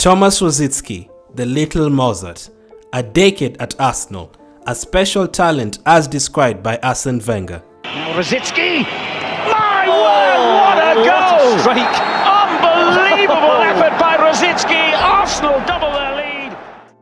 Tomas Rosicky, the little Mozart, a decade at Arsenal, a special talent as described by Arsene Wenger. Now Rosicky, my word, what a goal! What a strike! Unbelievable effort by Rosicky. Arsenal double their lead.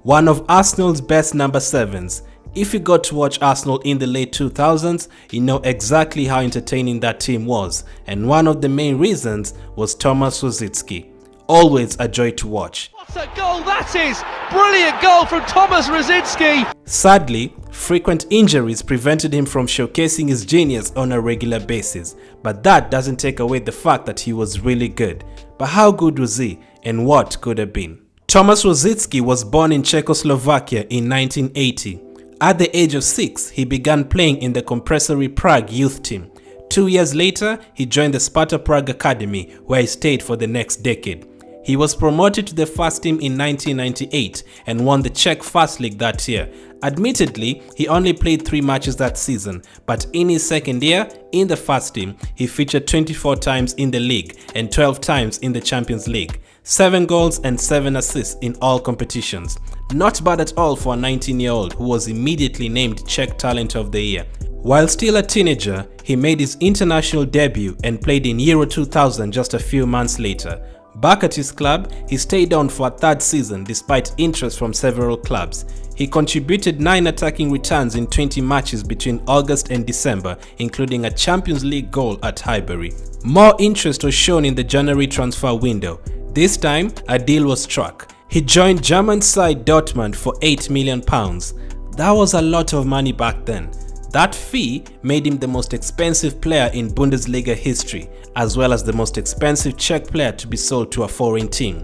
One of Arsenal's best number 7s. If you got to watch Arsenal in the late 2000s, you know exactly how entertaining that team was, and one of the main reasons was Tomas Rosicky. Always a joy to watch. What a goal that is! Brilliant goal from Tomas Rosicky! Sadly, frequent injuries prevented him from showcasing his genius on a regular basis, but that doesn't take away the fact that he was really good. But how good was he, and what could have been? Tomas Rosicky was born in Czechoslovakia in 1980. At the age of 6, he began playing in the Compulsory Prague youth team. 2 years later, he joined the Sparta Prague Academy, where he stayed for the next decade. He was promoted to the first team in 1998 and won the Czech First League that year. Admittedly, he only played 3 matches that season, but in his second year in the first team, he featured 24 times in the league and 12 times in the Champions League. 7 goals and 7 assists in all competitions. Not bad at all for a 19-year-old who was immediately named Czech Talent of the Year. While still a teenager, he made his international debut and played in Euro 2000 just a few months later. Back at his club, he stayed on for a 3rd season despite interest from several clubs. He contributed 9 attacking returns in 20 matches between August and December, including a Champions League goal at Highbury. More interest was shown in the January transfer window. This time, a deal was struck. He joined German side Dortmund for £8 million. That was a lot of money back then. That fee made him the most expensive player in Bundesliga history, as well as the most expensive Czech player to be sold to a foreign team.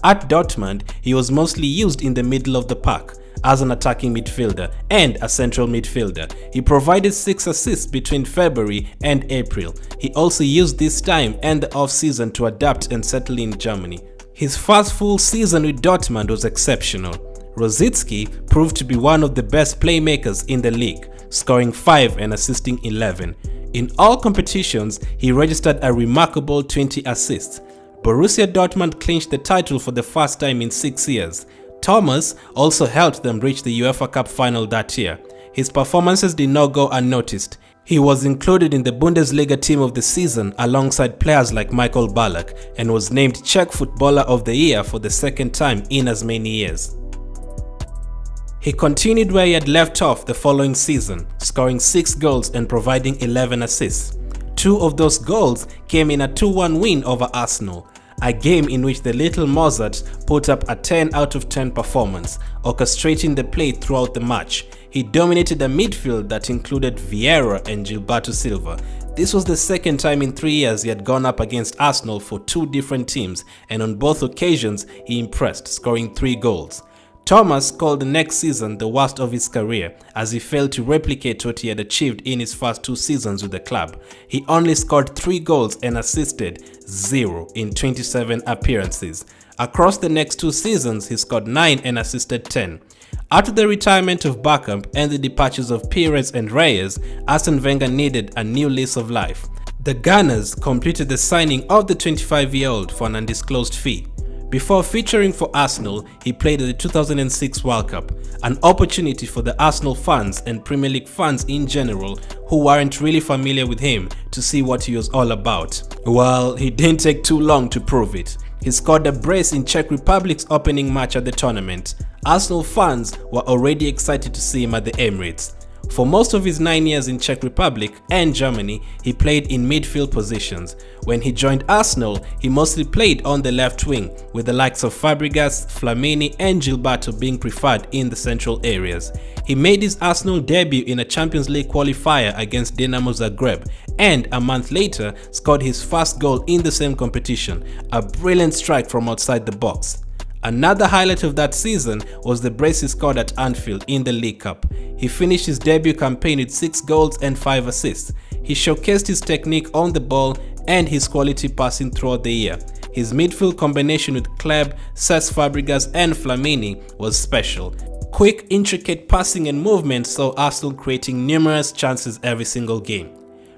At Dortmund, he was mostly used in the middle of the pack, as an attacking midfielder and a central midfielder. He provided 6 assists between February and April. He also used this time and the off-season to adapt and settle in Germany. His first full season with Dortmund was exceptional. Rosicky proved to be one of the best playmakers in the league, scoring 5 and assisting 11. In all competitions, he registered a remarkable 20 assists. Borussia Dortmund clinched the title for the first time in 6 years. Thomas also helped them reach the UEFA Cup final that year. His performances did not go unnoticed. He was included in the Bundesliga team of the season alongside players like Michael Ballack and was named Czech Footballer of the Year for the 2nd time in as many years. He continued where he had left off the following season, scoring 6 goals and providing 11 assists. 2 of those goals came in a 2-1 win over Arsenal, a game in which the little Mozart put up a 10 out of 10 performance, orchestrating the play throughout the match. He dominated a midfield that included Vieira and Gilberto Silva. This was the 2nd time in 3 years he had gone up against Arsenal for 2 different teams, and on both occasions he impressed, scoring 3 goals. Thomas called the next season the worst of his career, as he failed to replicate what he had achieved in his first 2 seasons with the club. He only scored 3 goals and assisted 0 in 27 appearances. Across the next 2 seasons, he scored 9 and assisted 10. After the retirement of Bergkamp and the departures of Pires and Reyes, Arsene Wenger needed a new lease of life. The Gunners completed the signing of the 25-year-old for an undisclosed fee. Before featuring for Arsenal, he played at the 2006 World Cup, an opportunity for the Arsenal fans and Premier League fans in general who weren't really familiar with him to see what he was all about. Well, he didn't take too long to prove it. He scored a brace in Czech Republic's opening match at the tournament. Arsenal fans were already excited to see him at the Emirates. For most of his 9 years in Czech Republic and Germany, he played in midfield positions. When he joined Arsenal, he mostly played on the left wing, with the likes of Fabregas, Flamini and Gilberto being preferred in the central areas. He made his Arsenal debut in a Champions League qualifier against Dinamo Zagreb and a month later scored his first goal in the same competition, a brilliant strike from outside the box. Another highlight of that season was the brace he scored at Anfield in the League Cup. He finished his debut campaign with 6 goals and 5 assists. He showcased his technique on the ball and his quality passing throughout the year. His midfield combination with Kleb, Cesc Fabregas and Flamini was special. Quick, intricate passing and movement saw Arsenal creating numerous chances every single game.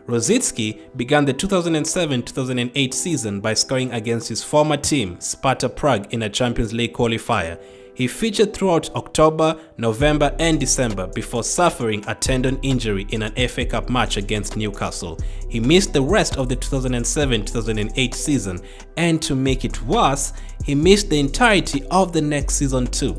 Rosicky began the 2007-2008 season by scoring against his former team, Sparta Prague, in a Champions League qualifier. He featured throughout October, November and December before suffering a tendon injury in an FA Cup match against Newcastle. He missed the rest of the 2007-2008 season, and to make it worse, he missed the entirety of the next season too.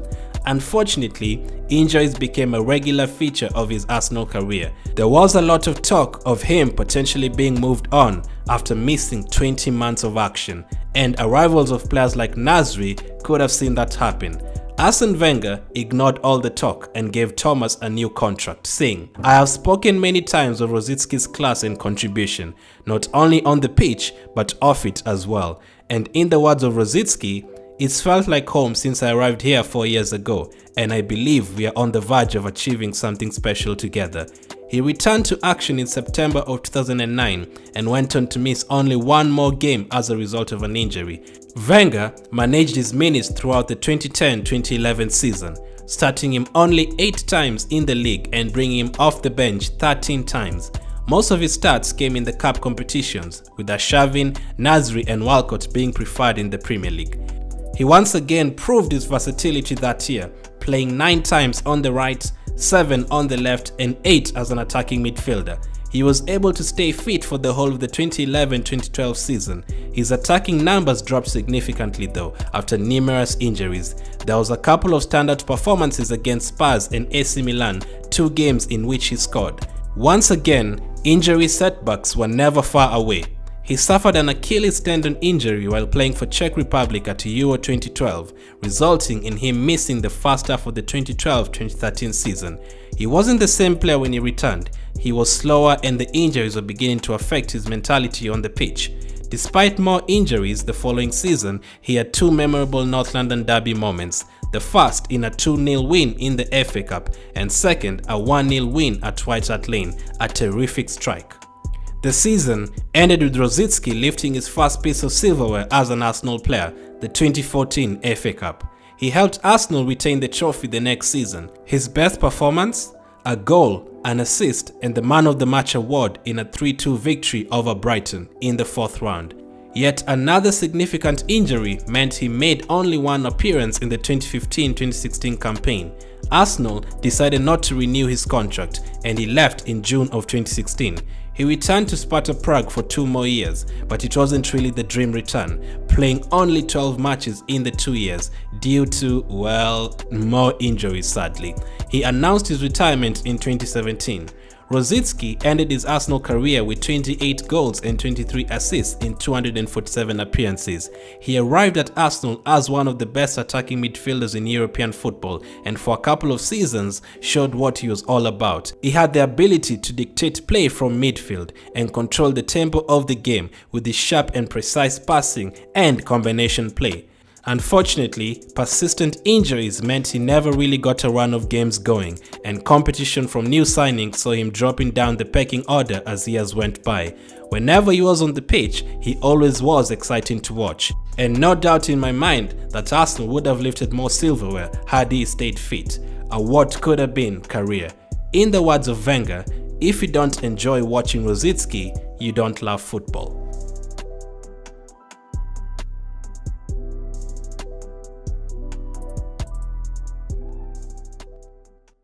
Unfortunately, injuries became a regular feature of his Arsenal career. There was a lot of talk of him potentially being moved on after missing 20 months of action, and arrivals of players like Nasri could have seen that happen. Arsene Wenger ignored all the talk and gave Tomas a new contract, saying, "I have spoken many times of Rosicky's class and contribution, not only on the pitch but off it as well. And in the words of Rosicky, it's felt like home since I arrived here 4 years ago, and I believe we are on the verge of achieving something special together." He returned to action in September of 2009 and went on to miss only one more game as a result of an injury. Wenger managed his minutes throughout the 2010-2011 season, starting him only 8 times in the league and bringing him off the bench 13 times. Most of his starts came in the cup competitions, with Arshavin, Nasri and Walcott being preferred in the Premier League. He once again proved his versatility that year, playing 9 times on the right, 7 on the left and 8 as an attacking midfielder. He was able to stay fit for the whole of the 2011-2012 season. His attacking numbers dropped significantly though after numerous injuries. There was a couple of standout performances against Spurs and AC Milan, 2 games in which he scored. Once again, injury setbacks were never far away. He suffered an Achilles tendon injury while playing for Czech Republic at Euro 2012, resulting in him missing the first half of the 2012-2013 season. He wasn't the same player when he returned. He was slower and the injuries were beginning to affect his mentality on the pitch. Despite more injuries the following season, he had 2 memorable North London derby moments. The first in a 2-0 win in the FA Cup, and second a 1-0 win at White Hart Lane, a terrific strike. The season ended with Rosicky lifting his first piece of silverware as an Arsenal player, the 2014 FA Cup. He helped Arsenal retain the trophy the next season. His best performance? A goal, an assist and the Man of the Match award in a 3-2 victory over Brighton in the 4th round. Yet another significant injury meant he made only 1 appearance in the 2015-2016 campaign. Arsenal decided not to renew his contract and he left in June of 2016. He returned to Sparta Prague for 2 more years, but it wasn't really the dream return, playing only 12 matches in the 2 years due to, well, more injuries sadly. He announced his retirement in 2017. Rosicky ended his Arsenal career with 28 goals and 23 assists in 247 appearances. He arrived at Arsenal as one of the best attacking midfielders in European football and for a couple of seasons showed what he was all about. He had the ability to dictate play from midfield and control the tempo of the game with his sharp and precise passing and combination play. Unfortunately, persistent injuries meant he never really got a run of games going, and competition from new signings saw him dropping down the pecking order as years went by. Whenever he was on the pitch, he always was exciting to watch, and no doubt in my mind that Arsenal would have lifted more silverware had he stayed fit. A what could have been career. In the words of Wenger, if you don't enjoy watching Rosicky, you don't love football.